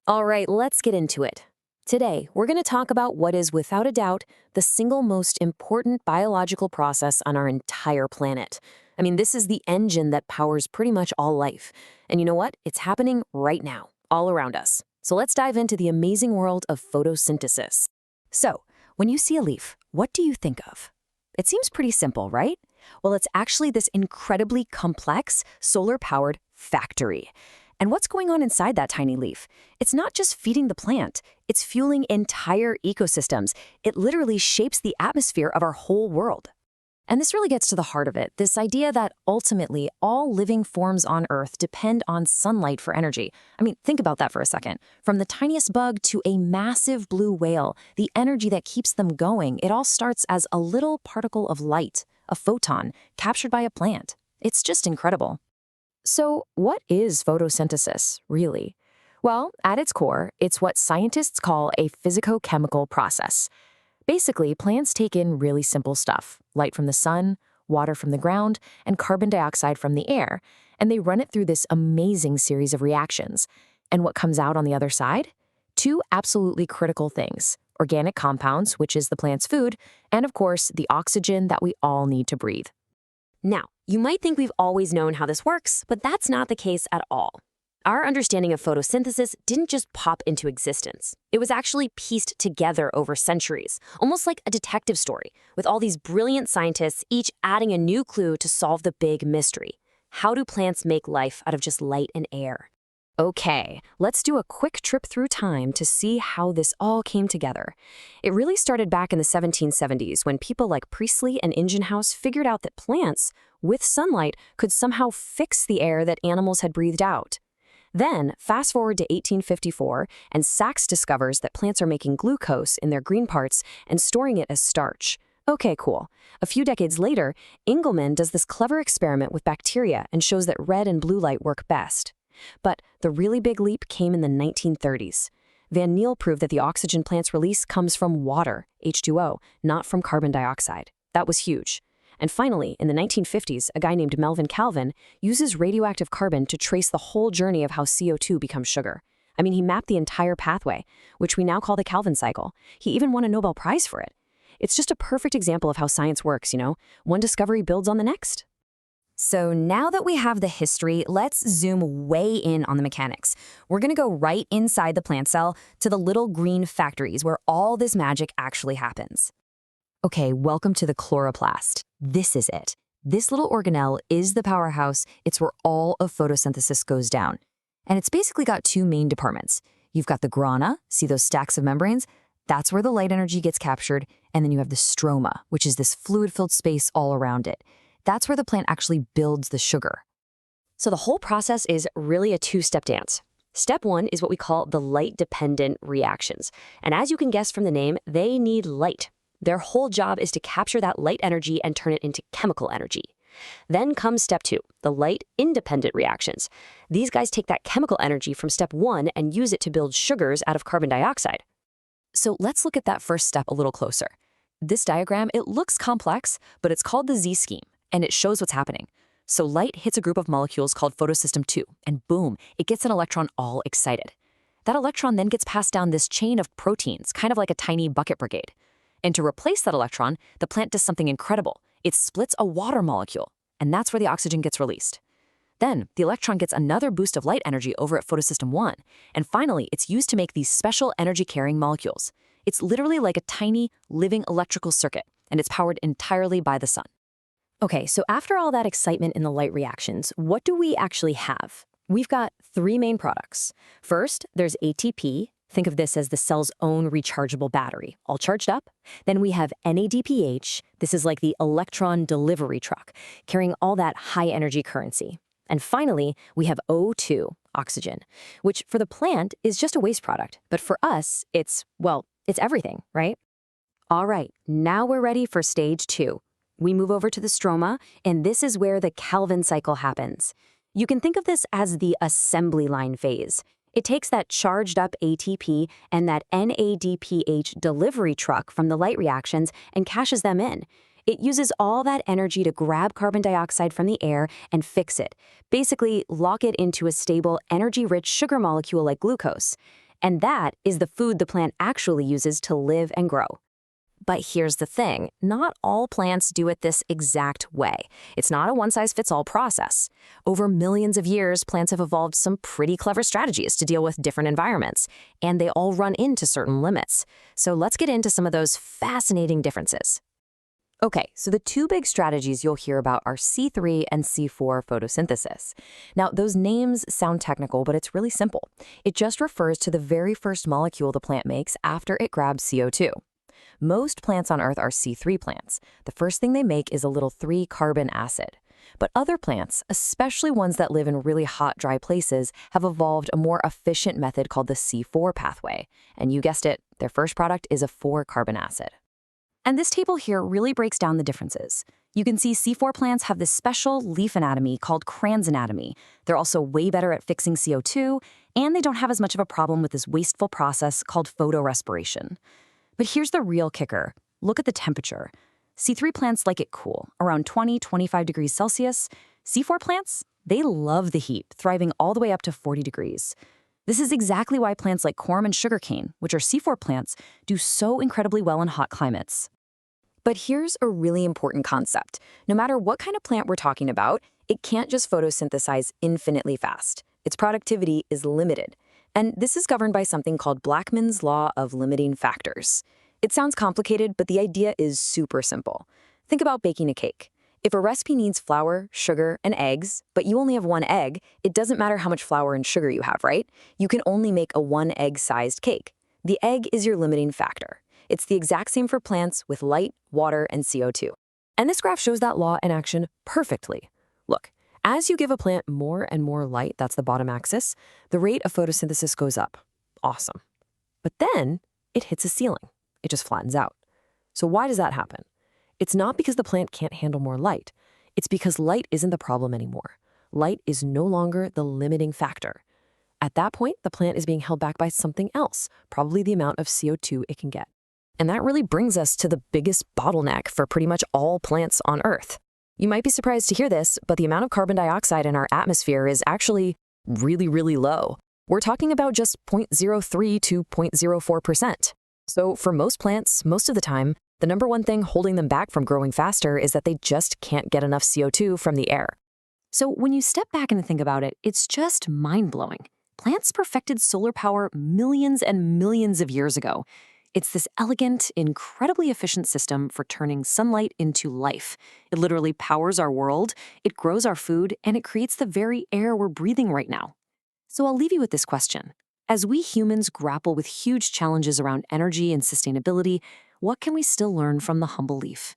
All right, let's get into it. Today, we're going to talk about what is, without a doubt, the single most important biological process on our entire planet. I mean, this is the engine that powers pretty much all life. And you know what? It's happening right now, all around us. So let's dive into the amazing world of photosynthesis. So, when you see a leaf, what do you think of? It seems pretty simple, right? Well, it's actually this incredibly complex, solar-powered factory. And what's going on inside that tiny leaf? It's not just feeding the plant, it's fueling entire ecosystems. It literally shapes the atmosphere of our whole world. And this really gets to the heart of it, this idea that ultimately all living forms on Earth depend on sunlight for energy. I mean, think about that for a second. From the tiniest bug to a massive blue whale, the energy that keeps them going, it all starts as a little particle of light, a photon, captured by a plant. It's just incredible. So, what is photosynthesis, really? Well, at its core, it's what scientists call a physicochemical process. Basically, plants take in really simple stuff, light from the sun, water from the ground, and carbon dioxide from the air, and they run it through this amazing series of reactions. And what comes out on the other side? Two absolutely critical things: organic compounds, which is the plant's food, and of course, the oxygen that we all need to breathe. Now, you might think we've always known how this works, but that's not the case at all. Our understanding of photosynthesis didn't just pop into existence. It was actually pieced together over centuries, almost like a detective story, with all these brilliant scientists each adding a new clue to solve the big mystery. How do plants make life out of just light and air? Okay, let's do a quick trip through time to see how this all came together. It really started back in the 1770s when people like Priestley and Ingenhouse figured out that plants, with sunlight, could somehow fix the air that animals had breathed out. Then, fast forward to 1854, and Sachs discovers that plants are making glucose in their green parts and storing it as starch. Okay, cool. A few decades later, Engelmann does this clever experiment with bacteria and shows that red and blue light work best. But the really big leap came in the 1930s. Van Niel proved that the oxygen plants release comes from water, H2O, not from carbon dioxide. That was huge. And finally, in the 1950s, a guy named Melvin Calvin uses radioactive carbon to trace the whole journey of how CO2 becomes sugar. I mean, he mapped the entire pathway, which we now call the Calvin cycle. He even won a Nobel Prize for it. It's just a perfect example of how science works, you know? One discovery builds on the next. So now that we have the history, let's zoom way in on the mechanics. We're going to go right inside the plant cell to the little green factories where all this magic actually happens. Okay, welcome to the chloroplast. This is it. This little organelle is the powerhouse. It's where all of photosynthesis goes down. And it's basically got two main departments. You've got the grana, see those stacks of membranes? That's where the light energy gets captured. And then you have the stroma, which is this fluid-filled space all around it. That's where the plant actually builds the sugar. So the whole process is really a two-step dance. Step one is what we call the light-dependent reactions. And as you can guess from the name, they need light. Their whole job is to capture that light energy and turn it into chemical energy. Then comes step two, the light-independent reactions. These guys take that chemical energy from step one and use it to build sugars out of carbon dioxide. So let's look at that first step a little closer. This diagram, it looks complex, but it's called the Z-scheme, and it shows what's happening. So light hits a group of molecules called photosystem 2, and boom, it gets an electron all excited. That electron then gets passed down this chain of proteins, kind of like a tiny bucket brigade. And to replace that electron, the plant does something incredible. It splits a water molecule, and that's where the oxygen gets released. Then, the electron gets another boost of light energy over at photosystem 1, and finally, it's used to make these special energy-carrying molecules. It's literally like a tiny, living electrical circuit, and it's powered entirely by the sun. Okay, so after all that excitement in the light reactions, what do we actually have? We've got three main products. First, there's ATP. Think of this as the cell's own rechargeable battery, all charged up. Then we have NADPH. This is like the electron delivery truck, carrying all that high-energy currency. And finally, we have O2, oxygen, which for the plant is just a waste product. But for us, it's everything, right? All right, now we're ready for stage 2. We move over to the stroma, and this is where the Calvin cycle happens. You can think of this as the assembly line phase. It takes that charged up ATP and that NADPH delivery truck from the light reactions and caches them in. It uses all that energy to grab carbon dioxide from the air and fix it, basically lock it into a stable, energy-rich sugar molecule like glucose. And that is the food the plant actually uses to live and grow. But here's the thing, not all plants do it this exact way. It's not a one-size-fits-all process. Over millions of years, plants have evolved some pretty clever strategies to deal with different environments, and they all run into certain limits. So let's get into some of those fascinating differences. Okay, so the two big strategies you'll hear about are C3 and C4 photosynthesis. Now, those names sound technical, but it's really simple. It just refers to the very first molecule the plant makes after it grabs CO2. Most plants on Earth are C3 plants. The first thing they make is a little 3-carbon acid. But other plants, especially ones that live in really hot, dry places, have evolved a more efficient method called the C4 pathway. And you guessed it, their first product is a 4-carbon acid. And this table here really breaks down the differences. You can see C4 plants have this special leaf anatomy called Cran's anatomy. They're also way better at fixing CO2, and they don't have as much of a problem with this wasteful process called photorespiration. But here's the real kicker. Look at the temperature. C3 plants like it cool, around 20-25 degrees Celsius. C4 plants, they love the heat, thriving all the way up to 40 degrees. This is exactly why plants like corm and sugarcane, which are C4 plants, do so incredibly well in hot climates. But here's a really important concept. No matter what kind of plant we're talking about, it can't just photosynthesize infinitely fast. Its productivity is limited. And this is governed by something called Blackman's law of limiting factors. It sounds complicated, but the idea is super simple. Think about baking a cake. If a recipe needs flour, sugar, and eggs, but you only have one egg, it doesn't matter how much flour and sugar you have, right? You can only make a one-egg-sized cake. The egg is your limiting factor. It's the exact same for plants with light, water, and CO2. And this graph shows that law in action perfectly. Look, as you give a plant more and more light, that's the bottom axis, the rate of photosynthesis goes up. Awesome. But then it hits a ceiling. It just flattens out. So why does that happen? It's not because the plant can't handle more light. It's because light isn't the problem anymore. Light is no longer the limiting factor. At that point, the plant is being held back by something else, probably the amount of CO2 it can get. And that really brings us to the biggest bottleneck for pretty much all plants on Earth. You might be surprised to hear this, but the amount of carbon dioxide in our atmosphere is actually really, really low. We're talking about just 0.03 to 0.04%. So for most plants, most of the time, the number one thing holding them back from growing faster is that they just can't get enough CO2 from the air. So when you step back and think about it, it's just mind-blowing. Plants perfected solar power millions and millions of years ago. It's this elegant, incredibly efficient system for turning sunlight into life. It literally powers our world, it grows our food, and it creates the very air we're breathing right now. So I'll leave you with this question. As we humans grapple with huge challenges around energy and sustainability, what can we still learn from the humble leaf?